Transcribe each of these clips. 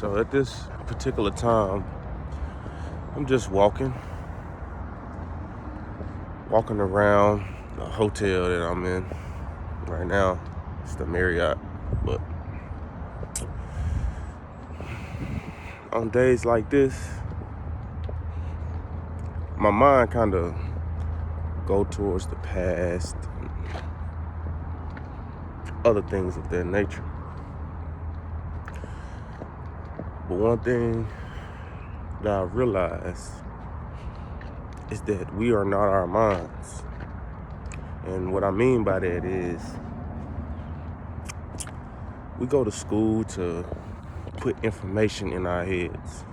So at this particular time, I'm just walking around the hotel that I'm in right now. It's the Marriott. But on days like this, my mind kind of go towards the past and other things of that nature. But one thing that I realize is that we are not our minds. And what I mean by that is we go to school to put information in our heads.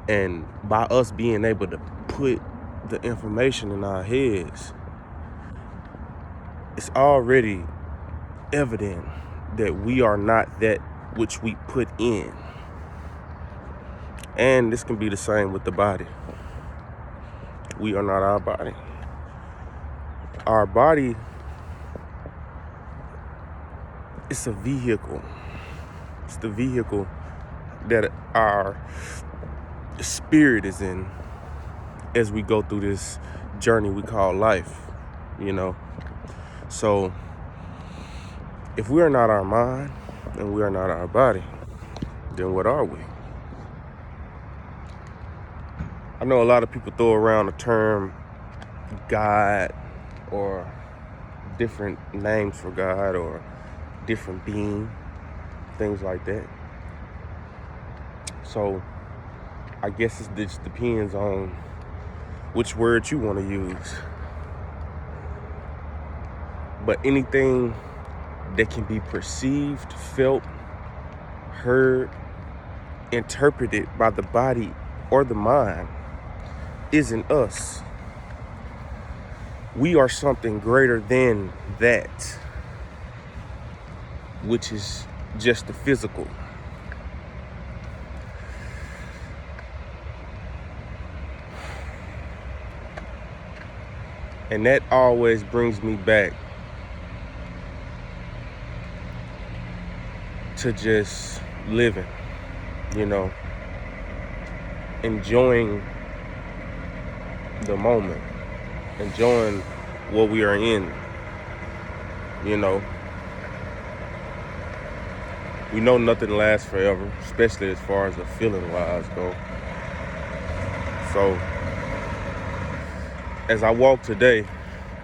And by us being able to put the information in our heads, it's already evident that we are not that which we put in. And this can be the same with the body. We are not our body. Our body is a vehicle. It's the vehicle that our spirit is in as we go through this journey we call life, So if we are not our mind and we are not our body, then what are we? I know a lot of people throw around the term God or different names for God or different being, things like that. So I guess it just depends on which word you want to use. But anything that can be perceived, felt, heard, interpreted by the body or the mind isn't us. We are something greater than that, which is just the physical. And that always brings me back to just living, enjoying the moment, enjoying what we are in, We know nothing lasts forever, especially as far as the feeling wise go. So as I walk today,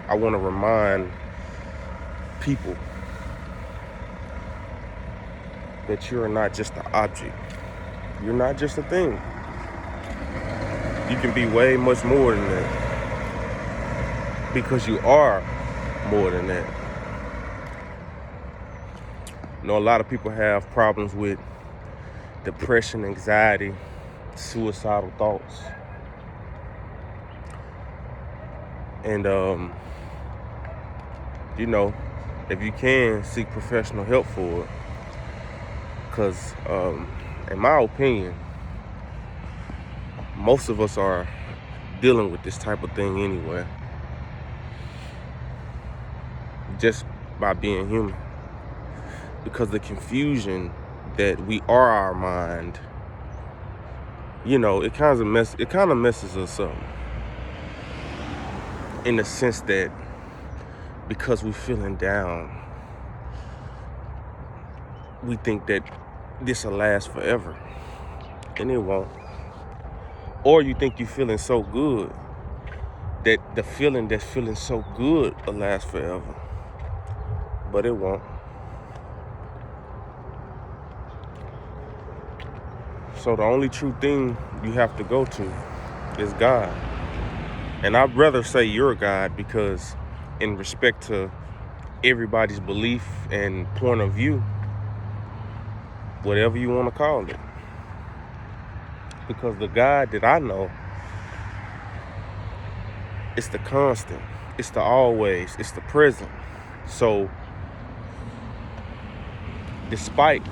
I want to remind people that you're not just an object. You're not just a thing. You can be way much more than that, because you are more than that. A lot of people have problems with depression, anxiety, suicidal thoughts. And, if you can, seek professional help for it. Because, in my opinion, most of us are dealing with this type of thing anyway, just by being human. Because the confusion that we are our mind, it kind of messes us up. In the sense that because we're feeling down, we think that this will last forever, and it won't. Or you think you're feeling so good that the feeling that's feeling so good will last forever, but it won't. So the only true thing you have to go to is God. And I'd rather say you're God, because in respect to everybody's belief and point of view, whatever you want to call it. Because the God that I know, it's the constant, it's the always, it's the present. So despite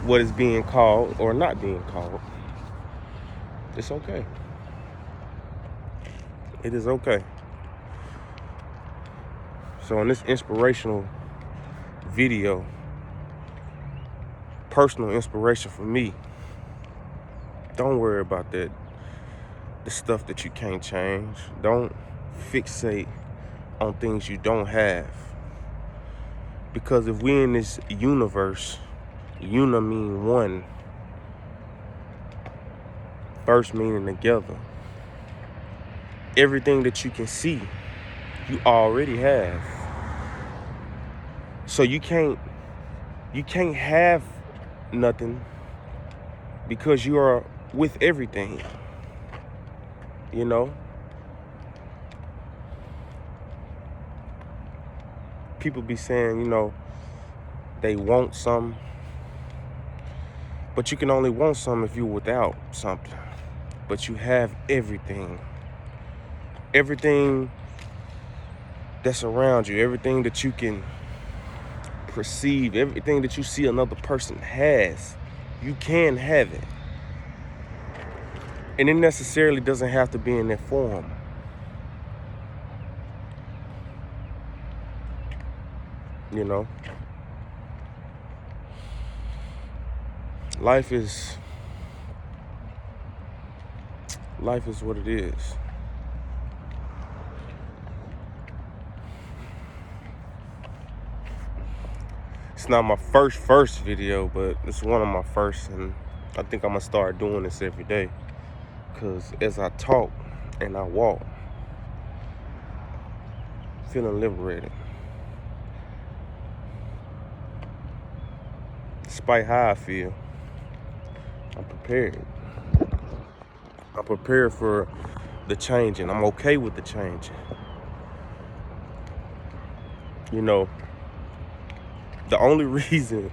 what is being called or not being called, it's okay. It is okay. So in this inspirational video, personal inspiration for me. Don't worry about that, the stuff that you can't change. Don't fixate on things you don't have. Because if we're in this universe, una mean one, first meaning together. Everything that you can see, you already have. So you can't have nothing because you are with everything. You know? People be saying, you know, they want something, but you can only want something if you're without something. But you have everything. Everything that's around you, everything that you can perceive, everything that you see another person has, you can have it. And it necessarily doesn't have to be in that form. You know? Life is what it is. It's not my first video, but it's one of my first, and I think I'm gonna start doing this every day. Because as I talk and I walk, feeling liberated. Despite how I feel, I'm prepared. I'm prepared for the changing. I'm okay with the changing. You know, the only reason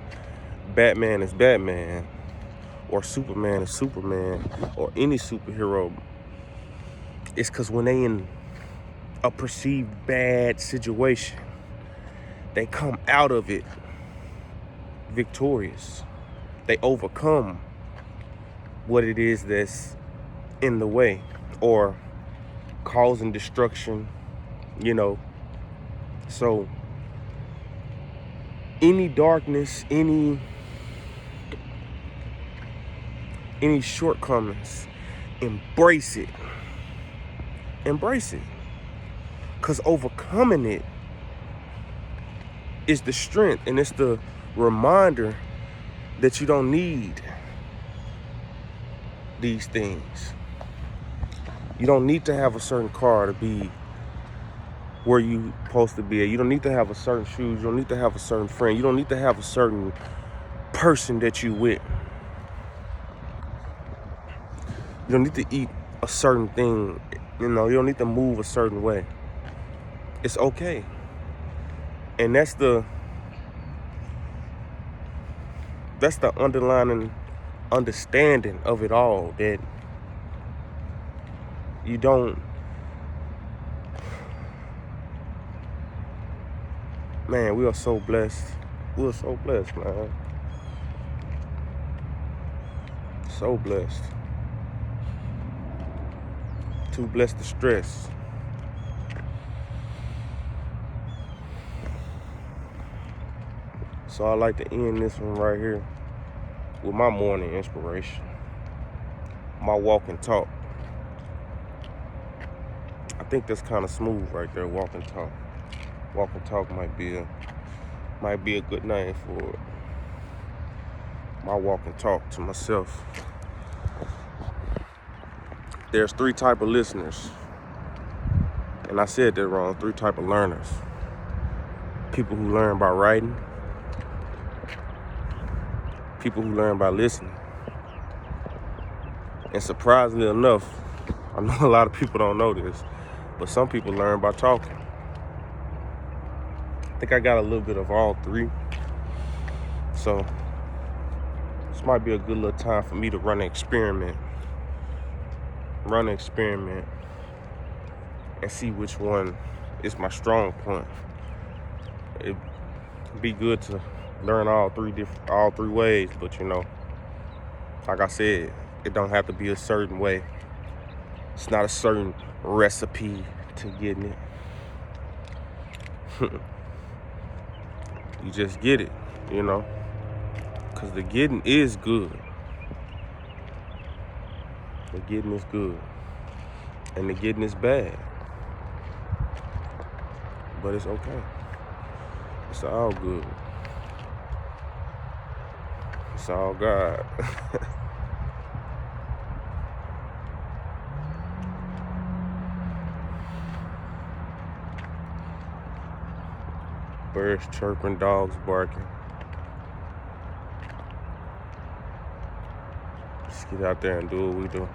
Batman is Batman, or Superman is Superman, or any superhero, is because when they in a perceived bad situation, they come out of it victorious. They overcome what it is that's in the way or causing destruction, you know. So any darkness, any shortcomings, embrace it. Embrace it. Because overcoming it is the strength, and it's the reminder that you don't need these things. You don't need to have a certain car to be where you supposed to be at. You don't need to have a certain shoes. You don't need to have a certain friend. You don't need to have a certain person that you with. You don't need to eat a certain thing. You know, you don't need to move a certain way. It's okay. And that's the underlying understanding of it all, that you don't, man, we are so blessed. We are so blessed, man. So blessed. Too blessed to stress. So I like to end this one right here with my morning inspiration. My walk and talk. I think that's kind of smooth right there, walk and talk. Walk and talk might be a good name for it. My walk and talk to myself. There's 3 types of listeners. And I said that wrong, 3 types of learners. People who learn by writing. People who learn by listening. And surprisingly enough, I know a lot of people don't know this, but some people learn by talking. I think I got a little bit of all 3. So this might be a good little time for me to run an experiment. And see which one is my strong point. It'd be good to learn all three ways, but you know, like I said, it don't have to be a certain way. It's not a certain recipe to getting it. You just get it, you know, Because the getting is good. The getting is good. And the getting is bad. But it's okay. It's all good. It's all God. Birds chirping, dogs barking. Let's get out there and do what we do.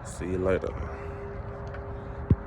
See you later.